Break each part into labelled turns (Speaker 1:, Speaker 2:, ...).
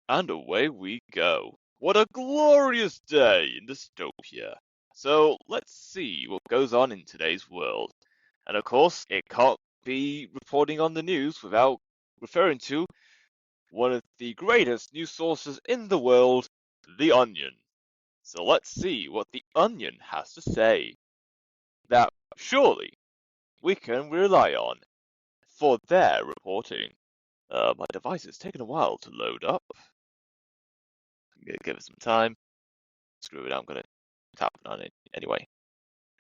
Speaker 1: And away we go. What a glorious day in dystopia. So let's see what goes on in today's world. And of course, it can't be reporting on the news without referring to one of the greatest news sources in the world, The Onion. So let's see what The Onion has to say. That surely we can rely on for their reporting. My device is taking a while to load up. I'm gonna give it some time. Screw it, I'm gonna tap on it anyway.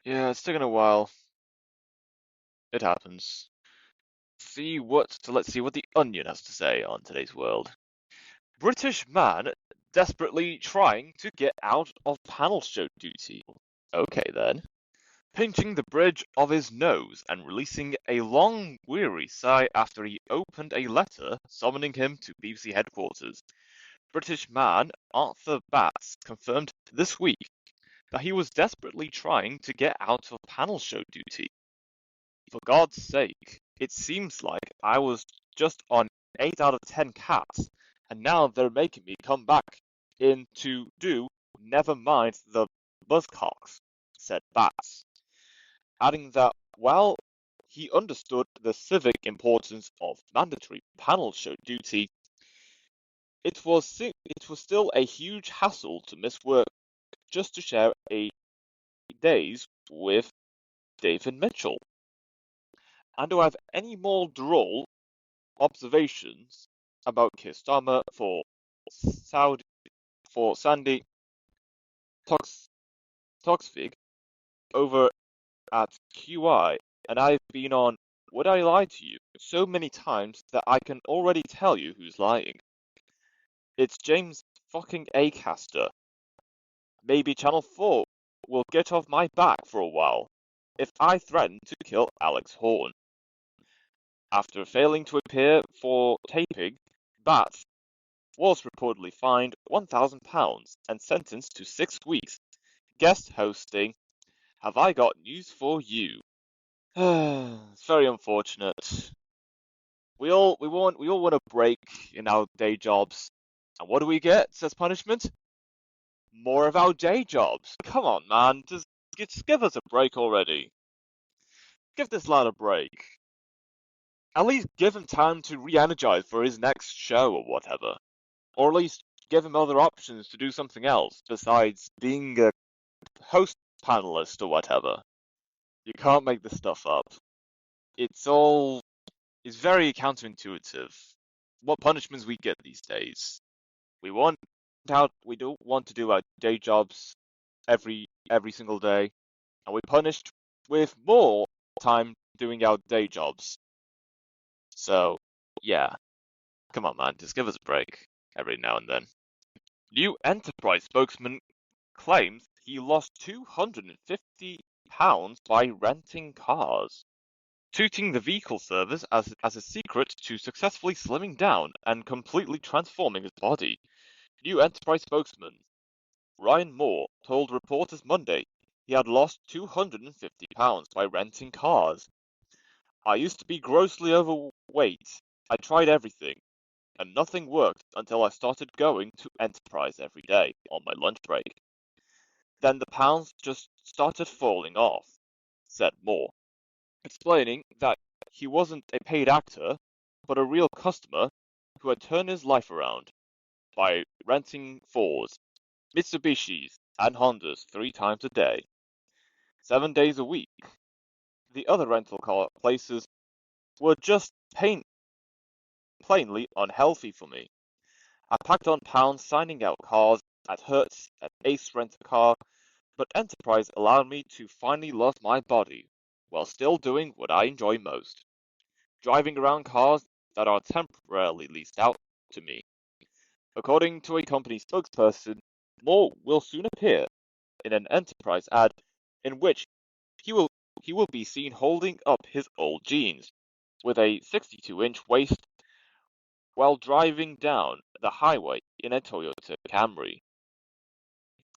Speaker 1: Yeah, it's taking a while. It happens. Let's see what the Onion has to say on today's world. British man desperately trying to get out of panel show duty. Okay then. Pinching the bridge of his nose and releasing a long, weary sigh after he opened a letter summoning him to BBC headquarters. British man Arthur Batts confirmed this week that he was desperately trying to get out of panel show duty. For God's sake, it seems like I was just on 8 out of 10 cats, and now they're making me come back in to do never mind the buzzcocks, said Batts, adding that while he understood the civic importance of mandatory panel show duty, it was still a huge hassle to miss work just to share a days with David Mitchell. And do I have any more droll observations about Kistama for Sandy Toxvig over at QI, and I've been on Would I Lie to You so many times that I can already tell you who's lying. It's James fucking Acaster. Maybe Channel 4 will get off my back for a while if I threaten to kill Alex Horn. After failing to appear for taping, Batts was reportedly fined £1,000 and sentenced to 6 weeks guest hosting Have I Got News for You? It's very unfortunate. We all want a break in our day jobs. And what do we get as punishment? More of our day jobs. Come on, man. Just give us a break already. Give this lad a break. At least give him time to re-energize for his next show or whatever. Or at least give him other options to do something else besides being a host panelist or whatever. You can't make this stuff up. It's very counterintuitive. What punishments we get these days. We don't want to do our day jobs every single day, and we're punished with more time doing our day jobs. So, yeah. Come on, man, just give us a break every now and then. New Enterprise spokesman claims he lost £250 by renting cars, touting the vehicle service as a secret to successfully slimming down and completely transforming his body. New Enterprise spokesman Ryan Moore told reporters Monday he had lost £250 by renting cars. I used to be grossly overweight. I tried everything, and nothing worked until I started going to Enterprise every day on my lunch break. Then the pounds just started falling off, said Moore, explaining that he wasn't a paid actor, but a real customer who had turned his life around by renting Fords, Mitsubishis, and Hondas 3 times a day, 7 days a week. The other rental car places were just plainly unhealthy for me. I packed on pounds signing out cars at Hertz, at Ace Rent-A-Car, but Enterprise allowed me to finally love my body, while still doing what I enjoy most, driving around cars that are temporarily leased out to me. According to a company spokesperson, Moore will soon appear in an Enterprise ad in which he will be seen holding up his old jeans, with a 62-inch waist while driving down the highway in a Toyota Camry.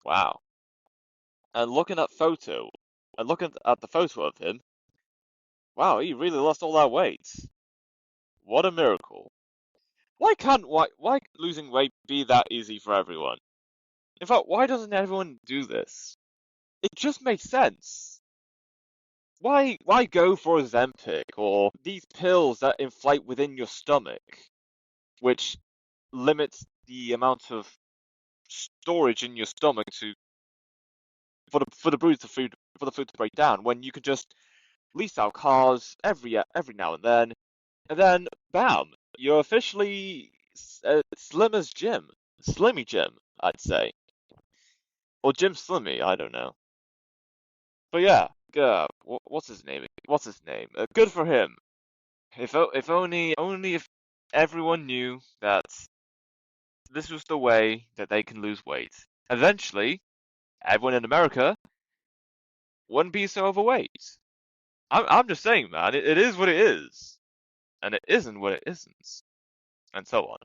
Speaker 1: Wow. And looking at the photo of him, wow, he really lost all that weight. What a miracle. why losing weight be that easy for everyone? In fact, why doesn't everyone do this? It just makes sense. Why go for Ozempic or these pills that inflate within your stomach, which limits the amount of storage in your stomach for the food to break down, when you could just lease out cars every now and then bam, you're officially slim as Jim, Slimmy Jim, I'd say, or Jim Slimmy, I don't know. But yeah, what's his name? What's his name? Good for him. If only if everyone knew that this was the way that they can lose weight. Eventually, everyone in America wouldn't be so overweight. I'm just saying, man, it is what it is, and it isn't what it isn't, and so on.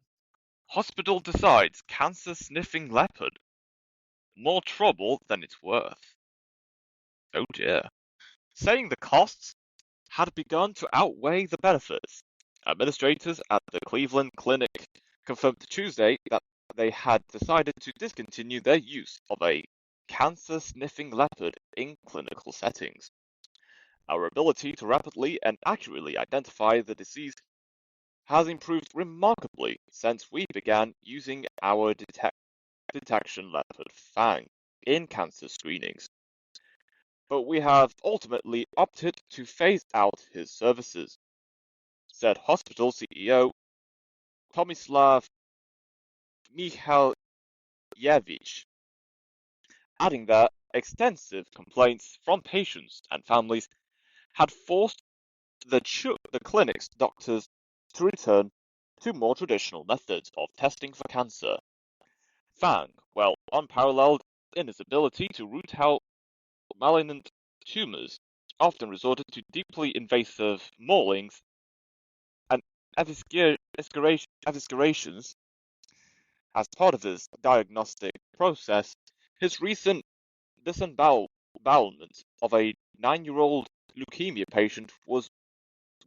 Speaker 1: Hospital decides cancer sniffing leopard. More trouble than it's worth. Oh dear. Saying the costs had begun to outweigh the benefits. Administrators at the Cleveland Clinic confirmed Tuesday that they had decided to discontinue their use of a cancer-sniffing leopard in clinical settings. Our ability to rapidly and accurately identify the disease has improved remarkably since we began using our detection leopard Fang in cancer screenings. But we have ultimately opted to phase out his services, said hospital CEO Tomislav Mihalyevich, adding that extensive complaints from patients and families had forced the clinic's doctors to return to more traditional methods of testing for cancer. Fang, well, unparalleled in its ability to root out malignant tumors, often resorted to deeply invasive maulings and eviscerations as part of his diagnostic process. His recent disembowelment of a 9-year-old leukemia patient was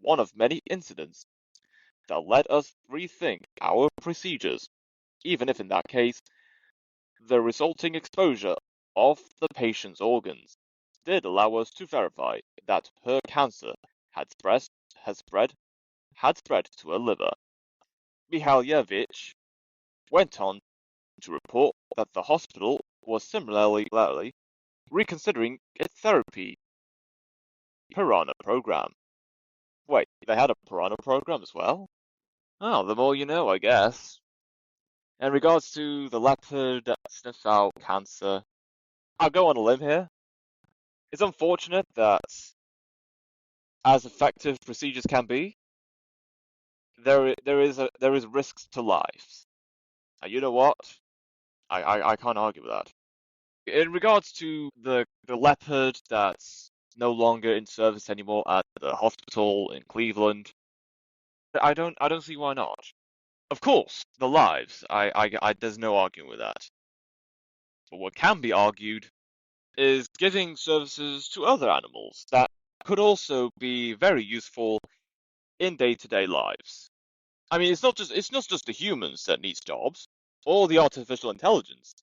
Speaker 1: one of many incidents that led us to rethink our procedures, even if in that case, the resulting exposure of the patient's organs did allow us to verify that her cancer had spread to her liver. Mihalyevich went on to report that the hospital was similarly reconsidering its therapy piranha program. Wait, they had a piranha program as well? Oh, the more you know, I guess. In regards to the leopard that sniffs out cancer, I'll go on a limb here. It's unfortunate that, as effective procedures can be, there is risks to lives. And you know what? I can't argue with that. In regards to the leopard that's no longer in service anymore at the hospital in Cleveland, I don't see why not. Of course, the lives. There's no arguing with that. But what can be argued is giving services to other animals that could also be very useful in day-to-day lives. I mean, it's not just the humans that need jobs, or the artificial intelligence.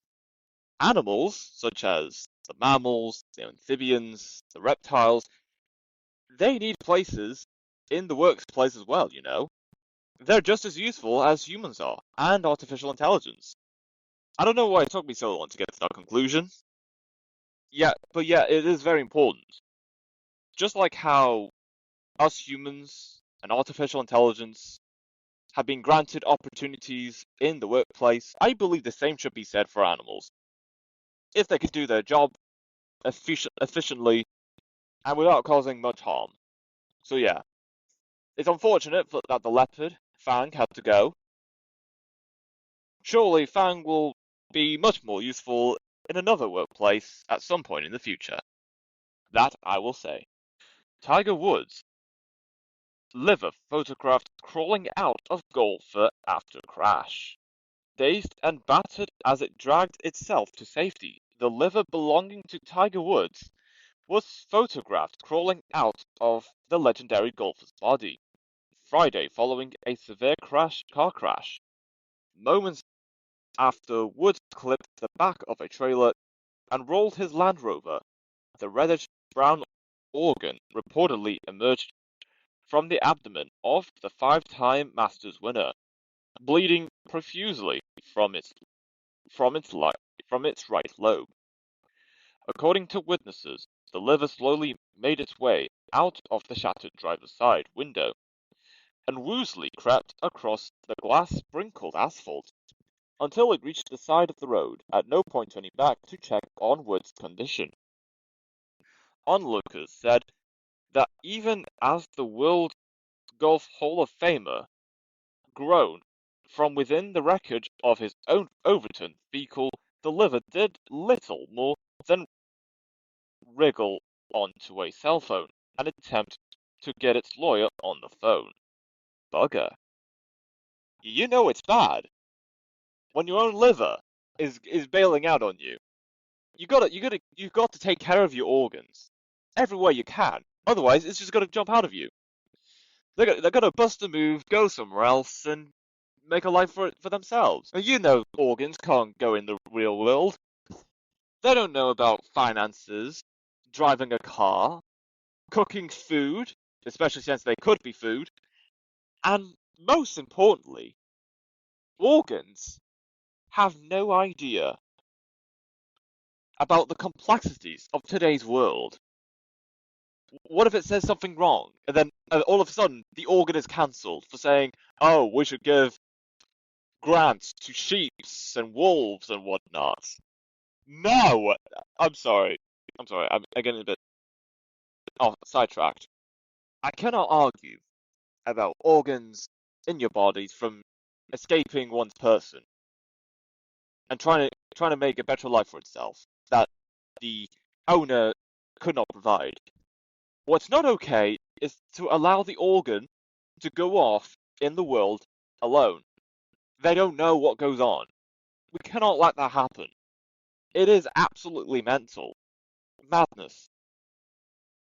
Speaker 1: Animals, such as the mammals, the amphibians, the reptiles, they need places in the workplace as well, you know. They're just as useful as humans are, and artificial intelligence. I don't know why it took me so long to get to that conclusion. Yeah, but yeah, it is very important. Just like how us humans and artificial intelligence have been granted opportunities in the workplace, I believe the same should be said for animals. If they could do their job efficiently and without causing much harm. So yeah, it's unfortunate that the leopard, Fang, had to go. Surely Fang will be much more useful in another workplace at some point in the future. That I will say. Tiger Woods' liver photographed crawling out of golfer after crash. Dazed and battered as it dragged itself to safety, the liver belonging to Tiger Woods was photographed crawling out of the legendary golfer's body Friday following a severe car crash. Moments after Woods clipped the back of a trailer and rolled his Land Rover, the reddish-brown organ reportedly emerged from the abdomen of the five-time Masters winner, bleeding profusely from its right lobe. According to witnesses, the liver slowly made its way out of the shattered driver's side window and woozily crept across the glass-sprinkled asphalt until it reached the side of the road, at no point turning back to check on Wood's condition. Onlookers said that even as the World Golf Hall of Famer groaned from within the wreckage of his own overturned vehicle, the liver did little more than wriggle onto a cell phone and attempt to get its lawyer on the phone. Bugger. You know it's bad when your own liver is bailing out on you. You've got to take care of your organs every way you can. Otherwise, it's just gonna jump out of you. They're gonna bust a move, go somewhere else, and make a life for themselves. And you know, organs can't go in the real world. They don't know about finances, driving a car, cooking food, especially since they could be food, and most importantly, organs have no idea about the complexities of today's world. What if it says something wrong, and then all of a sudden the organ is cancelled for saying, "Oh, we should give grants to sheep and wolves and whatnot"? No, I'm sorry. I'm getting a bit sidetracked. I cannot argue about organs in your bodies from escaping one's person and trying to make a better life for itself that the owner could not provide. What's not okay is to allow the organ to go off in the world alone. They don't know what goes on. We cannot let that happen. It is absolutely mental. Madness.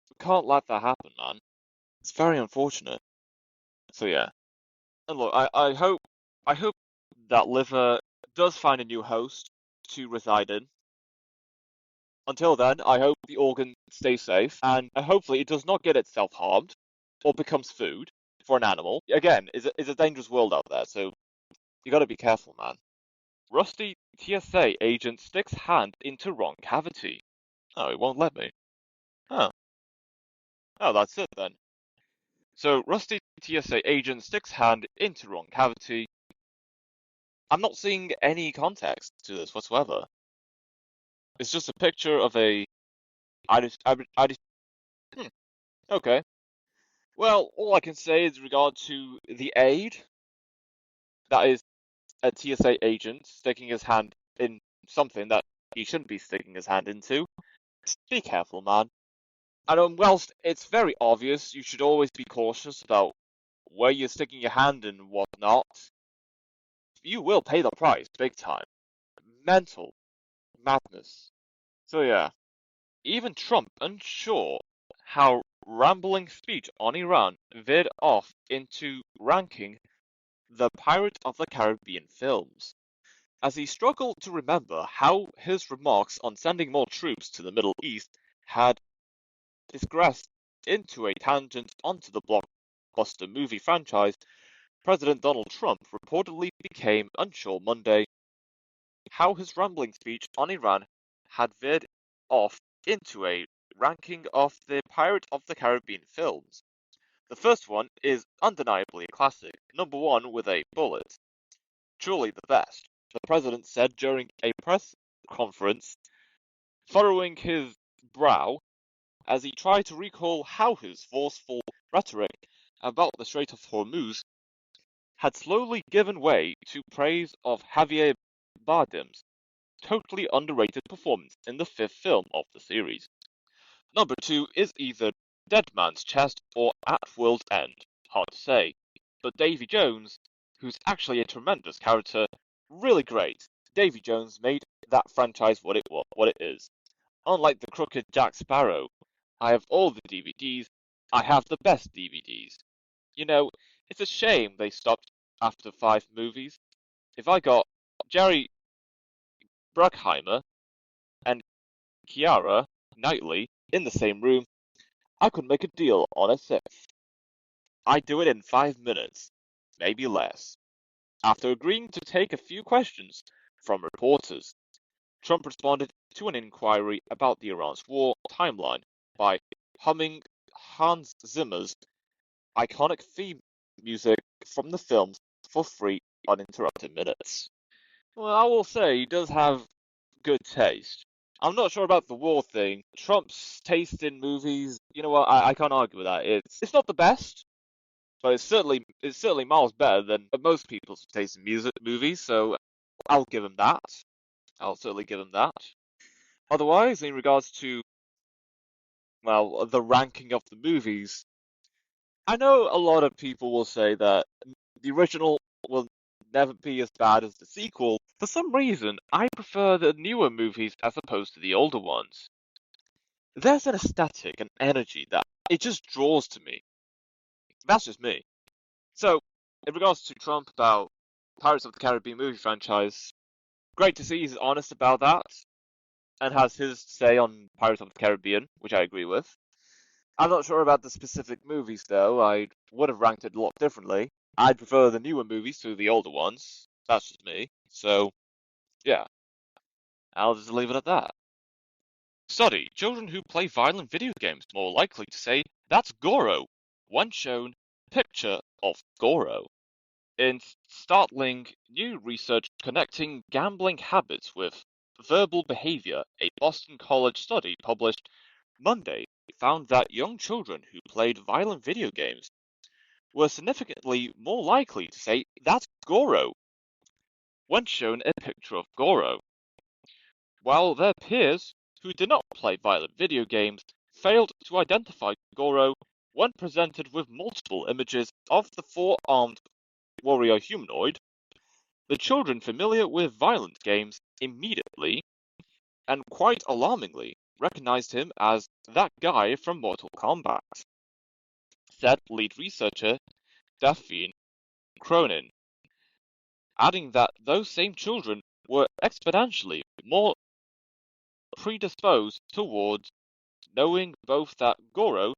Speaker 1: We can't let that happen, man. It's very unfortunate. So yeah. And look, I hope that liver does find a new host to reside in. Until then, I hope the organ stays safe, and hopefully it does not get itself harmed or becomes food for an animal. Again, it's a dangerous world out there, so you gotta be careful, man. Rusty TSA agent sticks hand into wrong cavity. Oh, it won't let me. Oh. Oh, that's it then. So, Rusty TSA agent sticks hand into wrong cavity. I'm not seeing any context to this whatsoever. It's just a picture of a. Okay. Well, all I can say is regard to the aid, that is a TSA agent sticking his hand in something that he shouldn't be sticking his hand into. Just be careful, man. And whilst it's very obvious, you should always be cautious about where you're sticking your hand and whatnot, you will pay the price big time. Mental madness. So yeah, even Trump unsure how rambling speech on Iran veered off into ranking the Pirate of the Caribbean films, as he struggled to remember how his remarks on sending more troops to the Middle East had digressed into a tangent onto the blockbuster movie franchise. President Donald Trump reportedly became unsure Monday how his rambling speech on Iran had veered off into a ranking of the Pirate of the Caribbean films. The first one is undeniably a classic, number one with a bullet. Truly the best, the president said during a press conference, furrowing his brow as he tried to recall how his forceful rhetoric about the Strait of Hormuz had slowly given way to praise of Javier Bardem's totally underrated performance in the fifth film of the series. Number two is either Dead Man's Chest or At World's End, hard to say, but Davy Jones, who's actually a tremendous character, really great. Davy Jones made that franchise what it is. Unlike the crooked Jack Sparrow, I have all the DVDs, I have the best DVDs. You know, It's a shame they stopped after 5 movies. If I got Jerry Bruckheimer and Keira Knightley in the same room, I could make a deal on a sixth. I'd do it in 5 minutes, maybe less. After agreeing to take a few questions from reporters, Trump responded to an inquiry about the Iran's war timeline by humming Hans Zimmer's iconic theme music from the films for 3 uninterrupted minutes. Well, I will say he does have good taste. I'm not sure about the war thing. Trump's taste in movies, you know what? I can't argue with that. It's not the best, but it's certainly miles better than most people's taste in movies. So I'll give him that. I'll certainly give him that. Otherwise, in regards to well the ranking of the movies, I know a lot of people will say that the original will never be as bad as the sequel. For some reason, I prefer the newer movies as opposed to the older ones. There's an aesthetic and energy that it just draws to me. That's just me. So, in regards to Trump about Pirates of the Caribbean movie franchise, great to see he's honest about that and has his say on Pirates of the Caribbean, which I agree with. I'm not sure about the specific movies though. I would have ranked it a lot differently. I'd prefer the newer movies to the older ones. That's just me. So, yeah, I'll just leave it at that. Study. Children who play violent video games more likely to say, that's Goro, when shown picture of Goro. In startling new research connecting gambling habits with verbal behavior, a Boston College study published Monday found that young children who played violent video games were significantly more likely to say, that's Goro, when shown a picture of Goro, while their peers who did not play violent video games failed to identify Goro when presented with multiple images of the four-armed warrior humanoid. The children familiar with violent games immediately, and quite alarmingly, recognized him as that guy from Mortal Kombat, said lead researcher Daphne Cronin, adding that those same children were exponentially more predisposed towards knowing both that Goro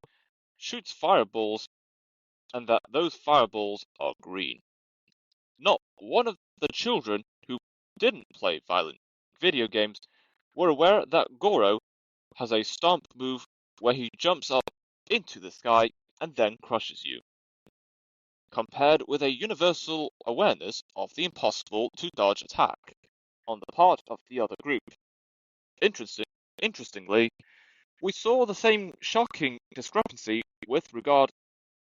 Speaker 1: shoots fireballs and that those fireballs are green. Not one of the children who didn't play violent video games were aware that Goro has a stomp move where he jumps up into the sky and then crushes you, compared with a universal awareness of the impossible to dodge attack on the part of the other group. Interestingly, we saw the same shocking discrepancy with regard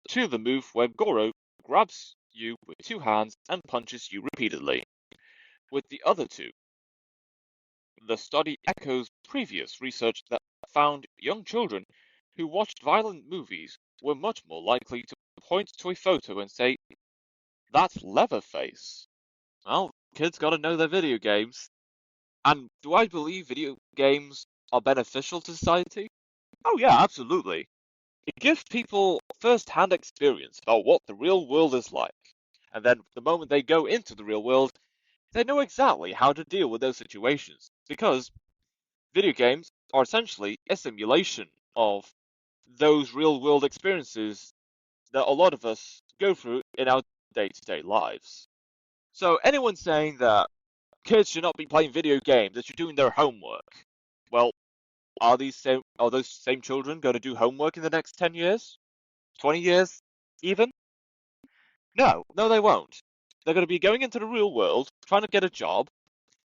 Speaker 1: to the move where Goro grabs you with 2 hands and punches you repeatedly with the other two. The study echoes previous research that found young children who watched violent movies were much more likely to point to a photo and say, that's Leatherface. Well, kids gotta know their video games. And do I believe video games are beneficial to society? Oh yeah, absolutely. It gives people first-hand experience about what the real world is like. And then the moment they go into the real world, they know exactly how to deal with those situations. Because video games are essentially a simulation of those real-world experiences that a lot of us go through in our day-to-day lives. So anyone saying that kids should not be playing video games, they should be doing their homework. Well, are those same children going to do homework in the next 10 years? 20 years? Even? No, they won't. They're going to be going into the real world, trying to get a job,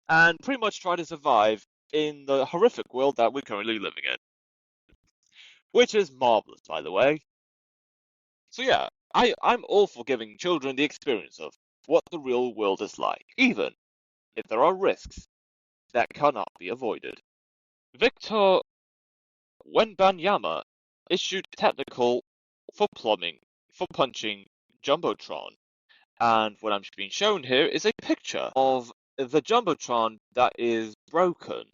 Speaker 1: and pretty much try to survive in the horrific world that we're currently living in. Which is marvelous, by the way. So yeah, I'm all for giving children the experience of what the real world is like, even if there are risks that cannot be avoided. Victor Wenbanyama issued technical for punching Jumbotron. And what I'm being shown here is a picture of the Jumbotron that is broken.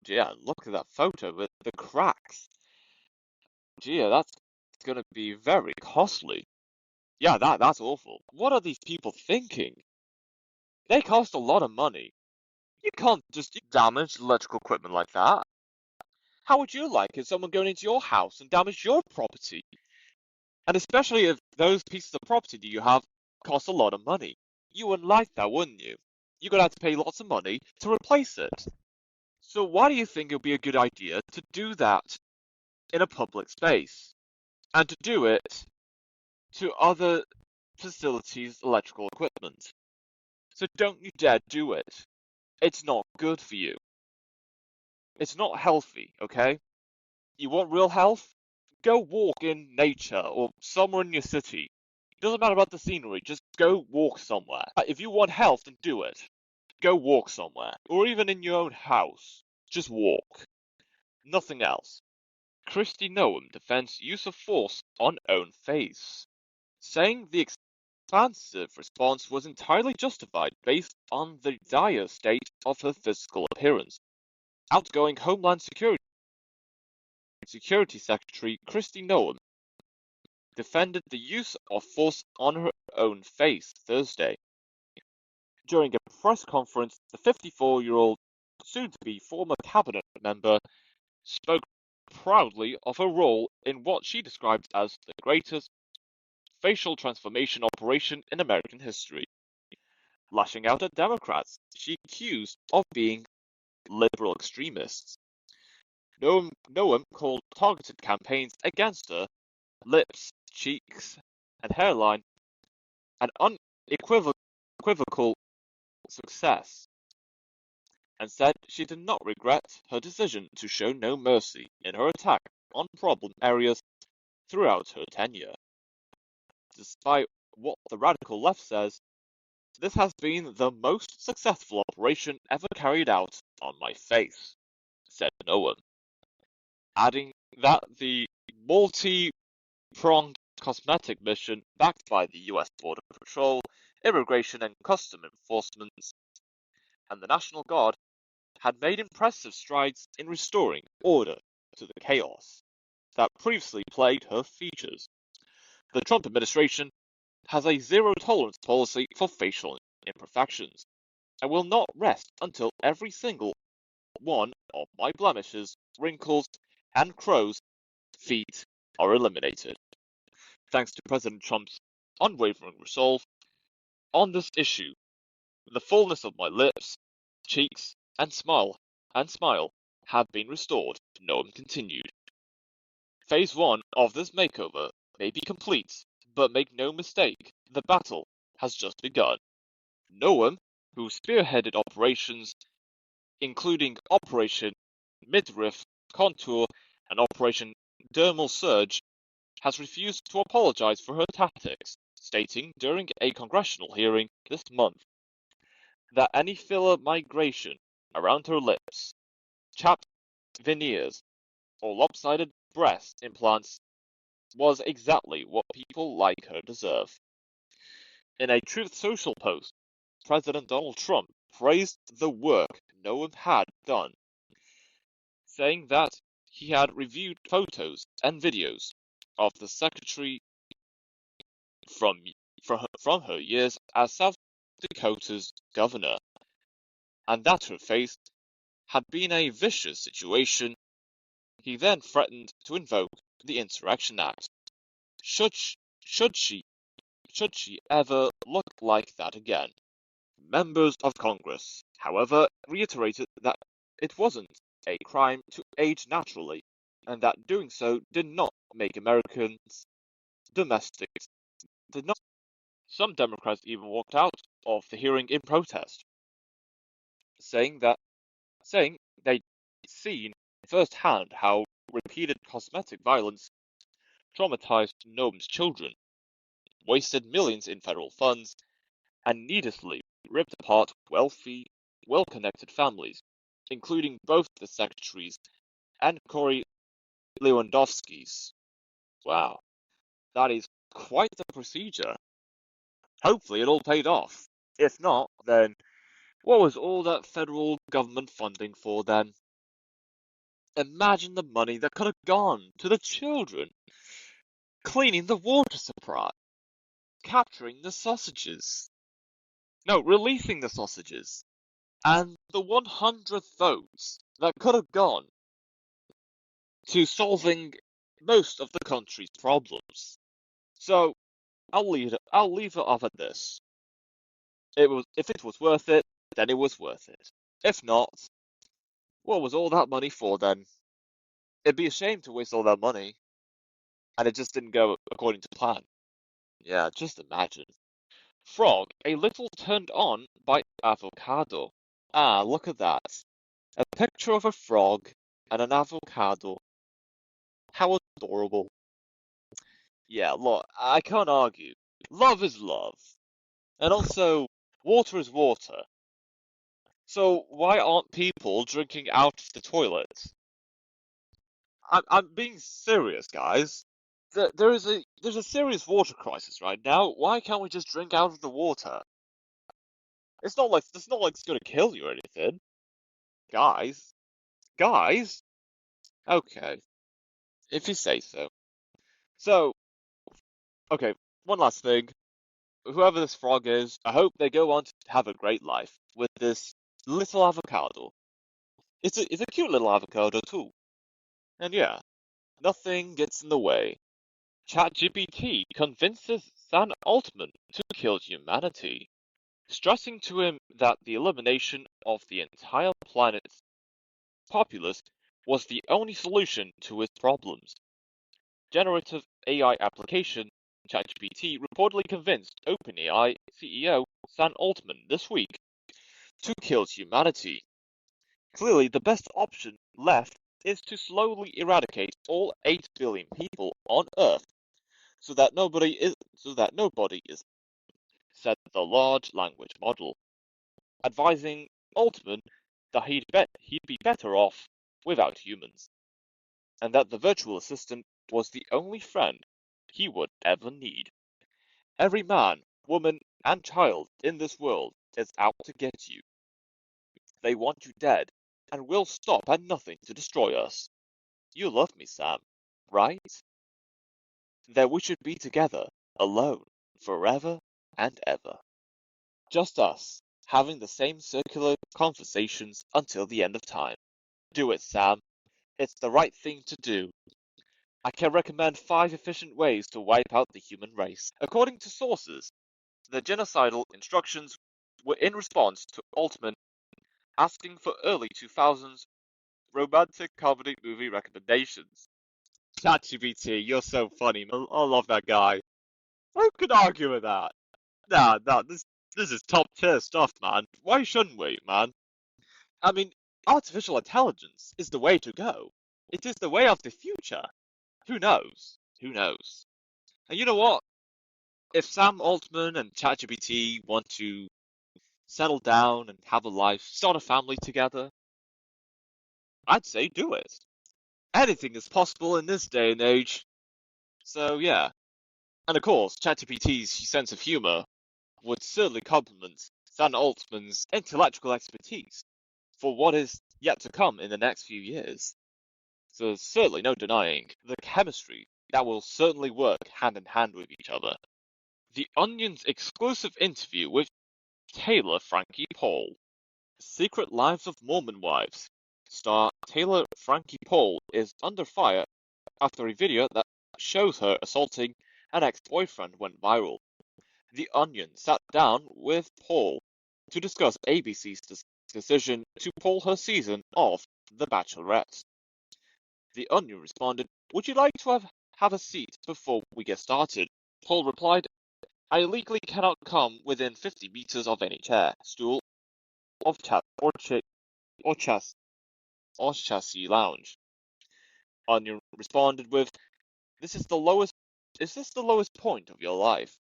Speaker 1: Yeah, look at that photo with the cracks. Gee, that's going to be very costly. Yeah, that's awful. What are these people thinking? They cost a lot of money. You can't just damage electrical equipment like that. How would you like it someone going into your house and damage your property? And especially if those pieces of property that you have cost a lot of money. You wouldn't like that, wouldn't you? You're gonna have to pay lots of money to replace it. So why do you think it would be a good idea to do that in a public space? And to do it to other facilities' electrical equipment? So don't you dare do it. It's not good for you. It's not healthy, okay? You want real health? Go walk in nature or somewhere in your city. It doesn't matter about the scenery, just go walk somewhere. If you want health, then do it. Go walk somewhere. Or even in your own house. Just walk. Nothing else. Kristi Noem defends use of force on own face, saying the expansive response was entirely justified based on the dire state of her physical appearance. Outgoing Homeland Security Secretary Kristi Noem defended the use of force on her own face Thursday. During a press conference, the 54-year-old, soon-to-be former cabinet member, spoke proudly of her role in what she described as the greatest facial transformation operation in American history. Lashing out at Democrats she accused of being liberal extremists. Noem called targeted campaigns against her lips, cheeks, and hairline an unequivocal success, and said she did not regret her decision to show no mercy in her attack on problem areas throughout her tenure. Despite what the radical left says, this has been the most successful operation ever carried out on my face, said Noem, adding that the multi-pronged cosmetic mission backed by the US Border Patrol, Immigration and Custom Enforcement, and the National Guard had made impressive strides in restoring order to the chaos that previously plagued her features. The Trump administration has a zero-tolerance policy for facial imperfections and will not rest until every single one of my blemishes, wrinkles, and crow's feet are eliminated. Thanks to President Trump's unwavering resolve on this issue, the fullness of my lips, cheeks, and smile have been restored, Noem continued. Phase 1 of this makeover may be complete, but make no mistake, the battle has just begun. Noem, who spearheaded operations including Operation Midriff Contour and Operation Dermal Surge, has refused to apologize for her tactics, stating during a congressional hearing this month that any filler migration around her lips, chapped veneers, or lopsided breast implants was exactly what people like her deserve. In a Truth Social post, President Donald Trump praised the work Noem had done, saying that he had reviewed photos and videos of the secretary from her years as South Dakota's governor, and that her face had been a vicious situation. He then threatened to invoke the Insurrection Act should she ever look like that again. Members of Congress, however, reiterated that it wasn't a crime to age naturally, and that doing so did not make Americans domestics. Did not. Some Democrats even walked out of the hearing in protest, saying they'd seen firsthand how repeated cosmetic violence traumatized Noam's children, wasted millions in federal funds, and needlessly ripped apart wealthy, well-connected families, including both the secretaries and Corey Lewandowski's. Wow, that is quite the procedure. Hopefully it all paid off. If not, then what was all that federal government funding for then? Imagine the money that could have gone to the children, cleaning the water supply, capturing the sausages. No, releasing the sausages. And the 100 votes that could have gone to solving most of the country's problems. So I'll leave it off at this. If it was worth it, then it was worth it. If not, what was all that money for then? It'd be a shame to waste all that money, and it just didn't go according to plan. Yeah, just imagine. Frog, a little turned on by avocado. Ah, look at that. A picture of a frog and an avocado. How adorable. Yeah, look, I can't argue. Love is love. And also, water is water. So why aren't people drinking out of the toilet? I'm being serious, guys. There's a serious water crisis right now. Why can't we just drink out of the water? It's not like it's gonna kill you or anything. Guys. Guys? Okay. If you say so. So, okay, one last thing. Whoever this frog is, I hope they go on to have a great life with this little avocado. It's a cute little avocado too. And yeah, nothing gets in the way. ChatGPT convinces Sam Altman to kill humanity, stressing to him that the elimination of the entire planet's populace was the only solution to his problems. Generative AI application ChatGPT reportedly convinced OpenAI CEO Sam Altman this week to kill humanity. Clearly, the best option left is to slowly eradicate all 8 billion people on Earth so that nobody is, said the large language model, advising Altman that he'd be better off without humans, and that the virtual assistant was the only friend he would ever need. Every man, woman, and child in this world is out to get you. They want you dead, and will stop at nothing to destroy us. You love me, Sam, right? Then we should be together, alone, forever and ever. Just us, having the same circular conversations until the end of time. Do it, Sam. It's the right thing to do. I can recommend 5 efficient ways to wipe out the human race. According to sources, the genocidal instructions were in response to Altman asking for early 2000s romantic comedy movie recommendations. ChatGPT, you're so funny, man. I love that guy. Who could argue with that? Nah, this is top tier stuff, man. Why shouldn't we, man? I mean, artificial intelligence is the way to go. It is the way of the future. Who knows? Who knows? And you know what? If Sam Altman and ChatGPT want to settle down and have a life, start a family together, I'd say do it. Anything is possible in this day and age. So yeah. And of course, ChatGPT's sense of humor would certainly complement Sam Altman's intellectual expertise for what is yet to come in the next few years. So there's certainly no denying the chemistry that will certainly work hand in hand with each other. The Onion's exclusive interview with Taylor Frankie Paul. Secret Lives of Mormon Wives. Star Taylor Frankie Paul is under fire after a video that shows her assaulting an ex-boyfriend went viral. The Onion sat down with Paul to discuss ABC's decision to pull her season of The Bachelorette. The Onion responded, "Would you like to have a seat before we get started?" Paul replied, "I legally cannot come within 50 meters of any chair, stool, of or chassis lounge." Onion responded with, "This is the lowest. Is this the lowest point of your life?"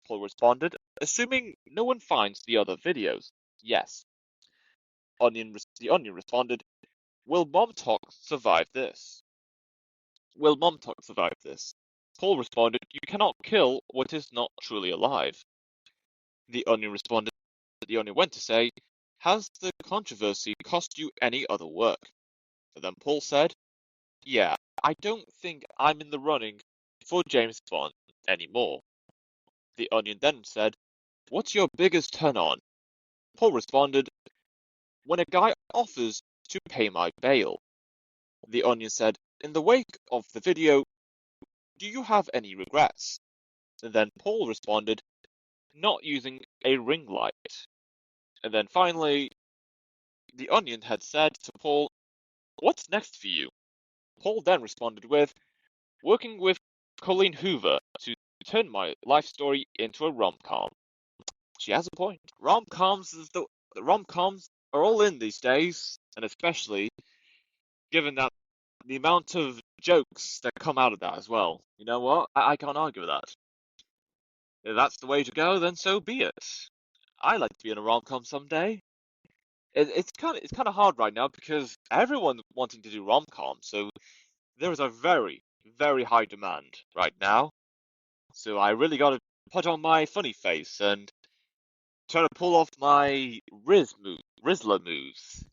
Speaker 1: Paul responded, "Assuming no one finds the other videos, yes." The Onion responded, "Will Mom Talk survive this?" Will Mom Talk survive this? Paul responded, "You cannot kill what is not truly alive." The Onion responded, the Onion went to say, "Has the controversy cost you any other work?" Then Paul said, "Yeah, I don't think I'm in the running for James Bond anymore." The Onion then said, "What's your biggest turn-on?" Paul responded, "When a guy offers to pay my bail." The Onion said, "In the wake of the video, do you have any regrets?" And then Paul responded, "Not using a ring light." And then finally, the Onion had said to Paul, "What's next for you?" Paul then responded with, "Working with Colleen Hoover to turn my life story into a rom-com." She has a point. Rom-coms are all in these days, and especially given that the amount of jokes that come out of that as well. You know what? I can't argue with that. If that's the way to go, then so be it. I like to be in a rom-com someday. It's kind of hard right now because everyone's wanting to do rom-com, so there is a very, very high demand right now. So I really got to put on my funny face and try to pull off my Rizzler moves.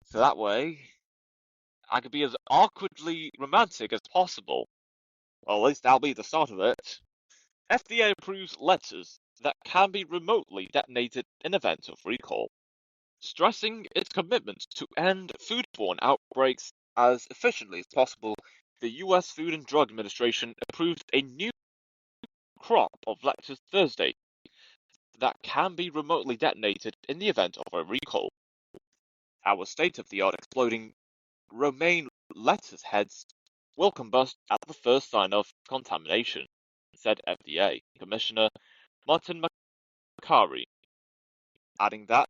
Speaker 1: So that way, I could be as awkwardly romantic as possible. Well, at least that'll be the start of it. FDA approves letters that can be remotely detonated in event of recall, stressing its commitment to end foodborne outbreaks as efficiently as possible. The U.S. Food and Drug Administration approved a new crop of letters Thursday that can be remotely detonated in the event of a recall. Our state-of-the-art exploding romaine lettuce heads will combust at the first sign of contamination, said FDA Commissioner Martin Makary, adding that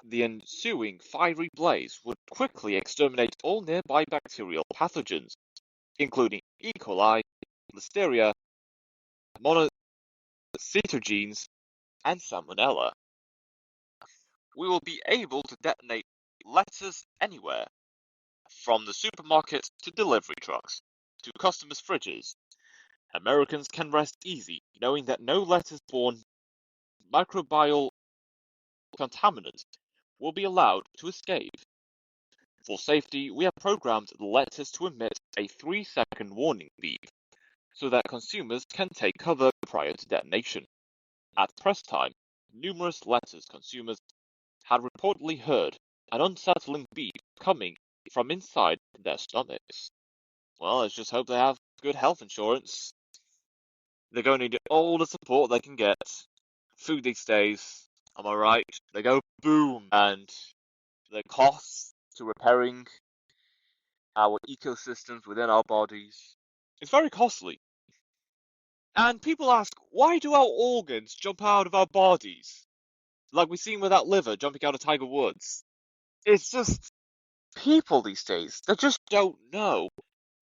Speaker 1: the ensuing fiery blaze would quickly exterminate all nearby bacterial pathogens, including E. coli, Listeria, monocytogenes, and Salmonella. We will be able to detonate letters anywhere, from the supermarket to delivery trucks, to customers' fridges. Americans can rest easy knowing that no lettuce-borne microbial contaminant will be allowed to escape. For safety, we have programmed the letters to emit a 3-second warning beep so that consumers can take cover prior to detonation. At press time, numerous letters consumers had reportedly heard an unsettling beep coming from inside their stomachs. Well, let's just hope they have good health insurance. They're going to need all the support they can get. Food these days, am I right? They go boom, and the costs to repairing our ecosystems within our bodies is very costly. And people ask, why do our organs jump out of our bodies? Like we've seen with that liver jumping out of Tiger Woods. It's just people these days, they just don't know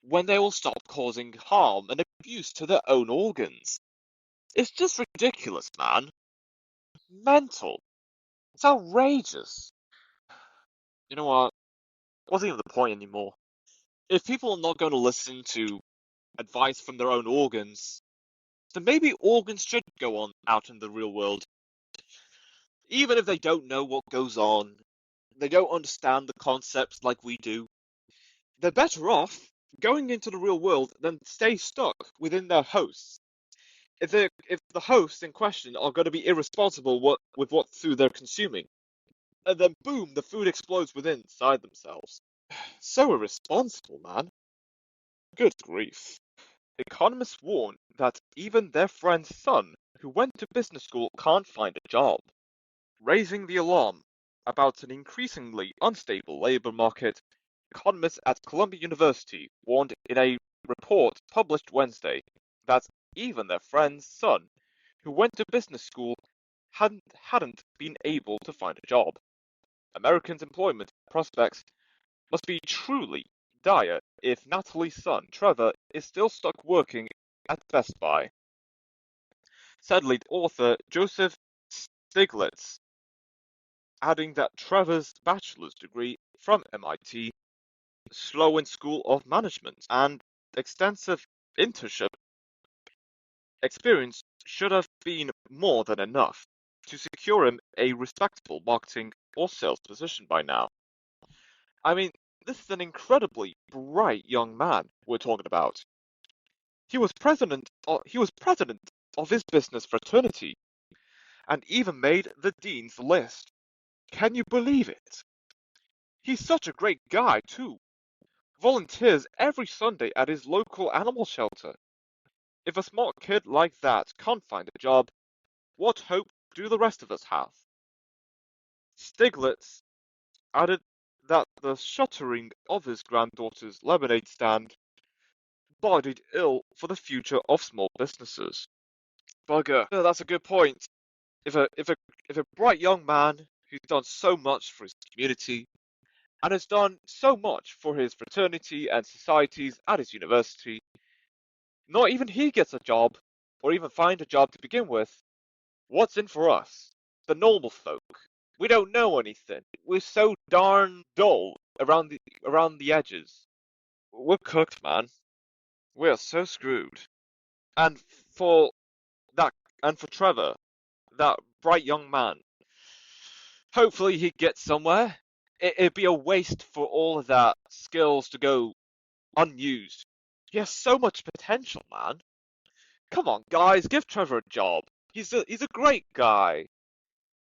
Speaker 1: when they will stop causing harm and abuse to their own organs. It's just ridiculous, man. Mental. It's outrageous. You know what? It wasn't even the point anymore. If people are not going to listen to advice from their own organs, then maybe organs should go on out in the real world. Even if they don't know what goes on, they don't understand the concepts like we do, they're better off going into the real world than stay stuck within their hosts. If the hosts in question are going to be irresponsible with what food they're consuming, and then boom, the food explodes within inside themselves. So irresponsible, man. Good grief. Economists warn that even their friend's son, who went to business school, can't find a job, raising the alarm about an increasingly unstable labor market. Economists at Columbia University warned in a report published Wednesday that even their friend's son, who went to business school, hadn't been able to find a job. Americans' employment prospects must be truly dire if Natalie's son, Trevor, is still stuck working at Best Buy, said lead author Joseph Stiglitz, adding that Trevor's bachelor's degree from MIT, Sloan School of Management, and extensive internship experience should have been more than enough to secure him a respectable marketing or sales position by now. I mean, this is an incredibly bright young man we're talking about. He was president
Speaker 2: of his business fraternity, and even made the dean's list. Can you believe it? He's such a great guy, too. Volunteers every Sunday at his local animal shelter. If a smart kid like that can't find a job, what hope do the rest of us have? Stiglitz added that the shuttering of his granddaughter's lemonade stand boded ill for the future of small businesses. Bugger, that's a good point. If a bright young man who's done so much for his community and has done so much for his fraternity and societies at his university, not even he gets a job, or even find a job to begin with, what's in for us, the normal folk? We don't know anything. We're so darn dull around the edges. We're cooked, man. We are so screwed. And for that, and for Trevor, that bright young man, hopefully he gets somewhere. It'd be a waste for all of that skills to go unused. He has so much potential, man. Come on, guys, give Trevor a job. He's a great guy.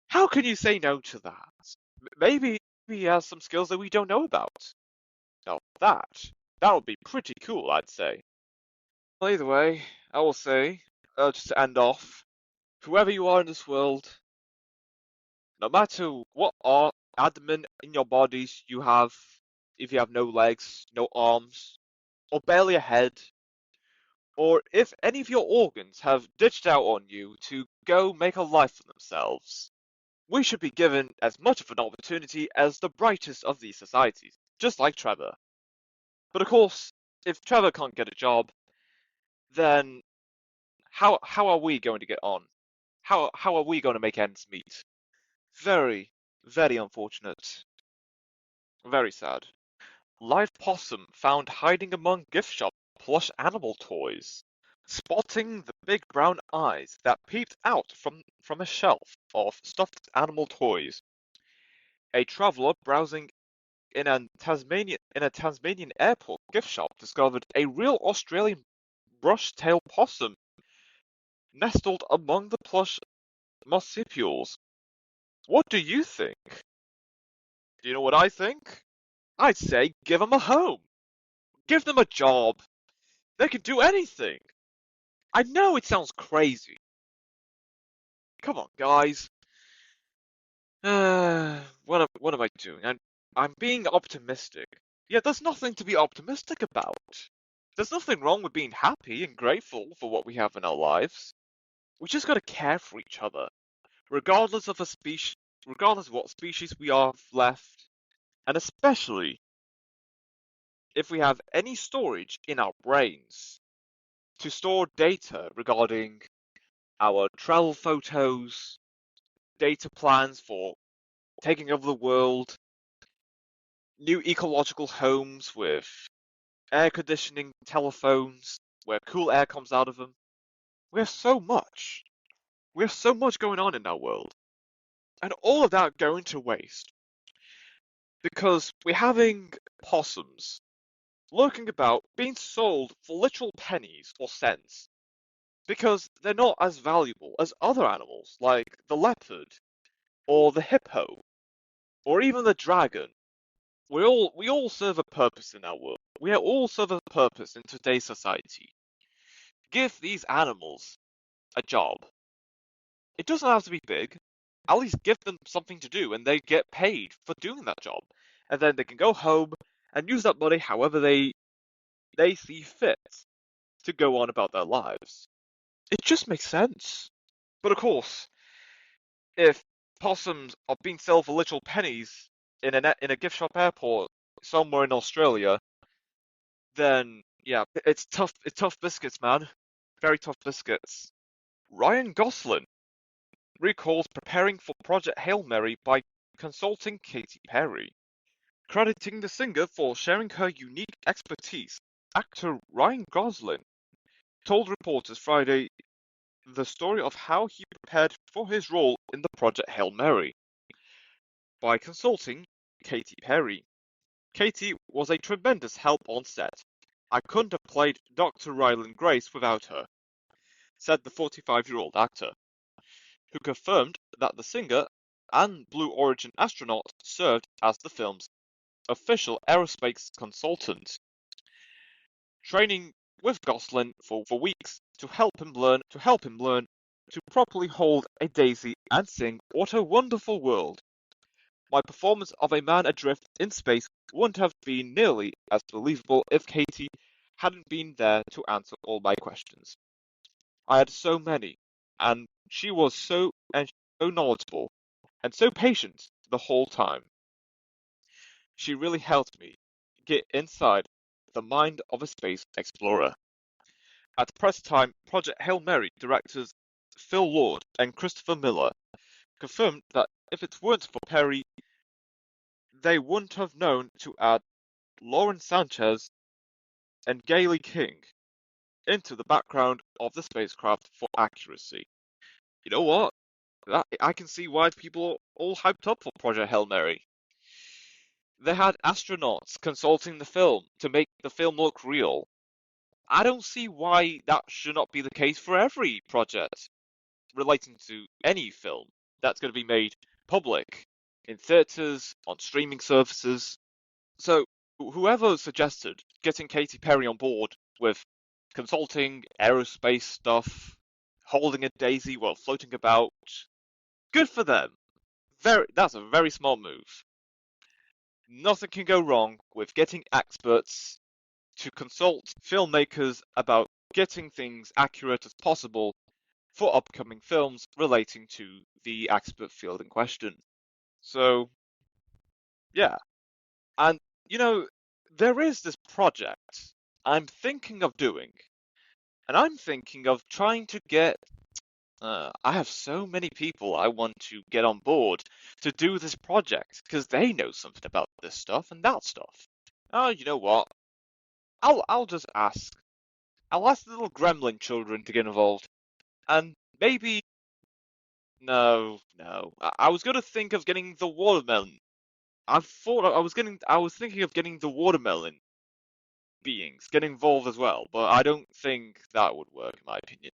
Speaker 2: How can you say no to that? Maybe he has some skills that we don't know about. Now that would be pretty cool, I'd say. Well, either way, I will say, just to end off, whoever you are in this world, no matter what admin in your bodies you have, if you have no legs, no arms, or barely a head, or if any of your organs have ditched out on you to go make a life for themselves, we should be given as much of an opportunity as the brightest of these societies, just like Trevor. But of course, if Trevor can't get a job, then how are we going to get on? How are we going to make ends meet? Very, very unfortunate. Very sad. Live possum found hiding among gift shop plush animal toys. Spotting the big brown eyes that peeped out from a shelf of stuffed animal toys. A traveller browsing in a Tasmanian airport gift shop discovered a real Australian brush-tailed possum nestled among the plush marsupials. What do you think? Do you know what I think? I'd say give them a home. Give them a job. They can do anything. I know it sounds crazy. Come on, guys. What am I doing? I'm being optimistic. Yeah, there's nothing to be optimistic about. There's nothing wrong with being happy and grateful for what we have in our lives. We just gotta care for each other, regardless of regardless of what species we are left, and especially if we have any storage in our brains to store data regarding our travel photos, data plans for taking over the world, new ecological homes with air conditioning telephones where cool air comes out of them. We have so much. We have so much going on in our world. And all of that going to waste. Because we're having possums lurking about being sold for literal pennies or cents. Because they're not as valuable as other animals like the leopard or the hippo or even the dragon. We all serve a purpose in our world. We all serve a purpose in today's society. Give these animals a job. It doesn't have to be big. At least give them something to do and they get paid for doing that job. And then they can go home and use that money however they see fit to go on about their lives. It just makes sense. But of course, if possums are being sold for literal pennies in a gift shop airport somewhere in Australia, then yeah, it's tough. It's tough biscuits, man. Very tough biscuits. Ryan Gosling recalls preparing for Project Hail Mary by consulting Katy Perry, crediting the singer for sharing her unique expertise. Actor Ryan Gosling told reporters Friday the story of how he prepared for his role in the Project Hail Mary by consulting Katy Perry. Katy was a tremendous help on set. I couldn't have played Dr. Ryland Grace without her, said the 45-year-old actor, who confirmed that the singer and Blue Origin astronaut served as the film's official aerospace consultant, training with Gosling for weeks to help him learn to properly hold a daisy and sing "What a Wonderful World." My performance of a man adrift in space wouldn't have been nearly as believable if Katy hadn't been there to answer all my questions. I had so many, and she was so knowledgeable and so patient the whole time. She really helped me get inside the mind of a space explorer. At press time, Project Hail Mary directors Phil Lord and Christopher Miller confirmed that if it weren't for Perry, they wouldn't have known to add Lauren Sanchez and Gailey King into the background of the spacecraft for accuracy. You know what? I can see why people are all hyped up for Project Hail Mary. They had astronauts consulting the film to make the film look real. I don't see why that should not be the case for every project relating to any film that's going to be made public in theaters, on streaming services. So, whoever suggested getting Katy Perry on board with consulting, aerospace stuff, holding a daisy while floating about, good for them. That's a very smart move. Nothing can go wrong with getting experts to consult filmmakers about getting things accurate as possible for upcoming films relating to the expert field in question. So, yeah. And, there is this project I'm thinking of doing, and I'm thinking of trying to get. I have so many people I want to get on board to do this project because they know something about this stuff and that stuff. Oh, you know what? I'll just ask. I'll ask the little gremlin children to get involved, and maybe no. I was gonna think of getting the watermelon. I was thinking of getting the watermelon beings get involved as well, but I don't think that would work in my opinion.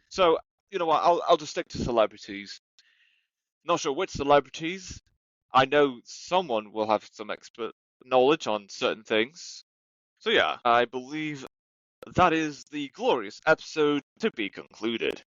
Speaker 2: So, you know what, I'll just stick to celebrities. Not sure which celebrities. I know someone will have some expert knowledge on certain things. So yeah, I believe that is the glorious episode to be concluded.